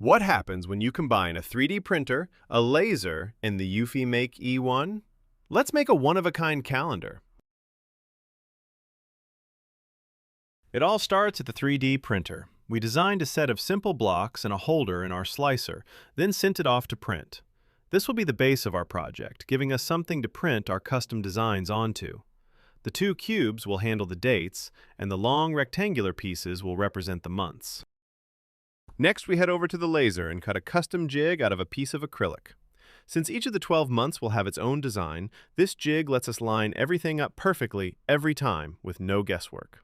What happens when you combine a 3D printer, a laser, and the eufyMake E1? Let's make a one-of-a-kind calendar. It all starts at the 3D printer. We designed a set of simple blocks and a holder in our slicer, then sent it off to print. This will be the base of our project, giving us something to print our custom designs onto. The two cubes will handle the dates, and the long rectangular pieces will represent the months. Next, we head over to the laser and cut a custom jig out of a piece of acrylic. Since each of the 12 months will have its own design, this jig lets us line everything up perfectly every time with no guesswork.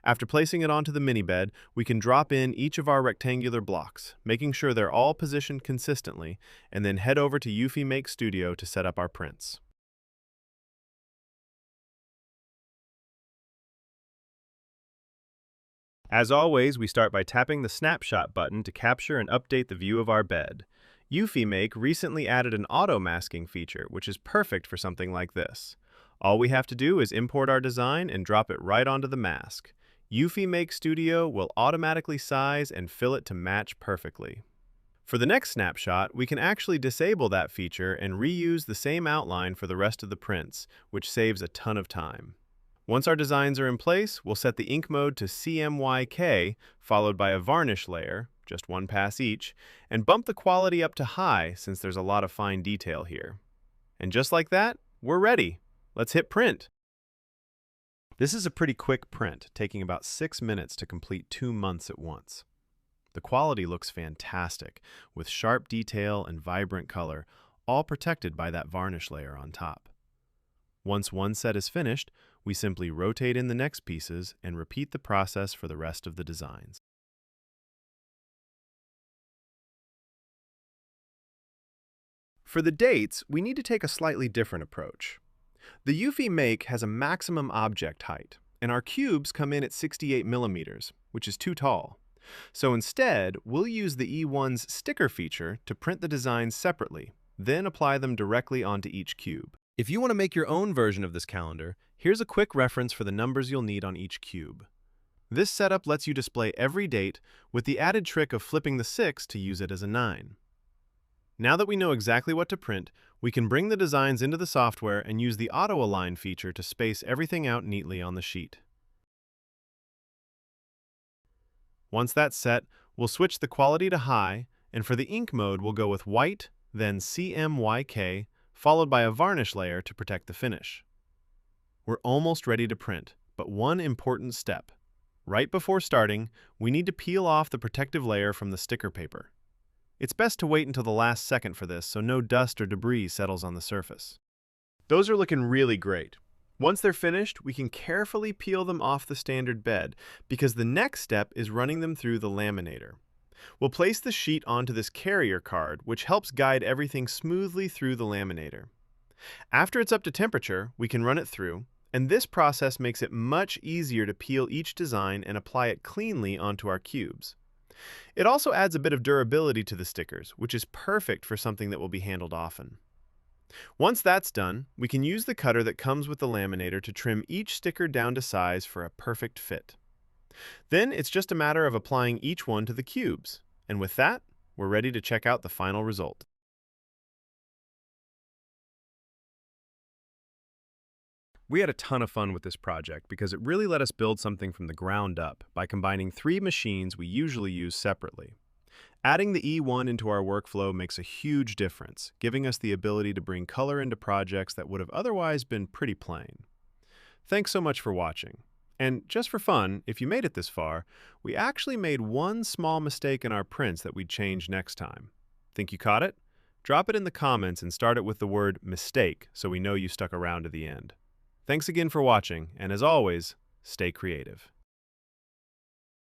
After placing it onto the mini bed, we can drop in each of our rectangular blocks, making sure they're all positioned consistently, and then head over to eufyMake Studio to set up our prints. As always, we start by tapping the snapshot button to capture and update the view of our bed. eufyMake recently added an auto-masking feature, which is perfect for something like this. All we have to do is import our design and drop it right onto the mask. eufyMake Studio will automatically size and fill it to match perfectly. For the next snapshot, we can actually disable that feature and reuse the same outline for the rest of the prints, which saves a ton of time. Once our designs are in place, we'll set the ink mode to CMYK, followed by a varnish layer, just one pass each, and bump the quality up to high since there's a lot of fine detail here. And just like that, we're ready. Let's hit print. This is a pretty quick print, taking about 6 minutes to complete 2 months at once. The quality looks fantastic, with sharp detail and vibrant color, all protected by that varnish layer on top. Once one set is finished, we simply rotate in the next pieces and repeat the process for the rest of the designs. For the dates, we need to take a slightly different approach. The eufyMake has a maximum object height, and our cubes come in at 68 millimeters, which is too tall. So instead, we'll use the E1's sticker feature to print the designs separately, then apply them directly onto each cube. If you want to make your own version of this calendar, here's a quick reference for the numbers you'll need on each cube. This setup lets you display every date with the added trick of flipping the 6 to use it as a 9. Now that we know exactly what to print, we can bring the designs into the software and use the auto-align feature to space everything out neatly on the sheet. Once that's set, we'll switch the quality to high, and for the ink mode, we'll go with white, then CMYK, followed by a varnish layer to protect the finish. We're almost ready to print, but one important step. Right before starting, we need to peel off the protective layer from the sticker paper. It's best to wait until the last second for this so no dust or debris settles on the surface. Those are looking really great. Once they're finished, we can carefully peel them off the standard bed because the next step is running them through the laminator. We'll place the sheet onto this carrier card, which helps guide everything smoothly through the laminator. After it's up to temperature, we can run it through, and this process makes it much easier to peel each design and apply it cleanly onto our cubes. It also adds a bit of durability to the stickers, which is perfect for something that will be handled often. Once that's done, we can use the cutter that comes with the laminator to trim each sticker down to size for a perfect fit. Then it's just a matter of applying each one to the cubes, and with that, we're ready to check out the final result. We had a ton of fun with this project because it really let us build something from the ground up by combining 3 machines we usually use separately. Adding the E1 into our workflow makes a huge difference, giving us the ability to bring color into projects that would have otherwise been pretty plain. Thanks so much for watching. And just for fun, if you made it this far, we actually made one small mistake in our prints that we'd change next time. Think you caught it? Drop it in the comments and start it with the word mistake so we know you stuck around to the end. Thanks again for watching, and as always, stay creative.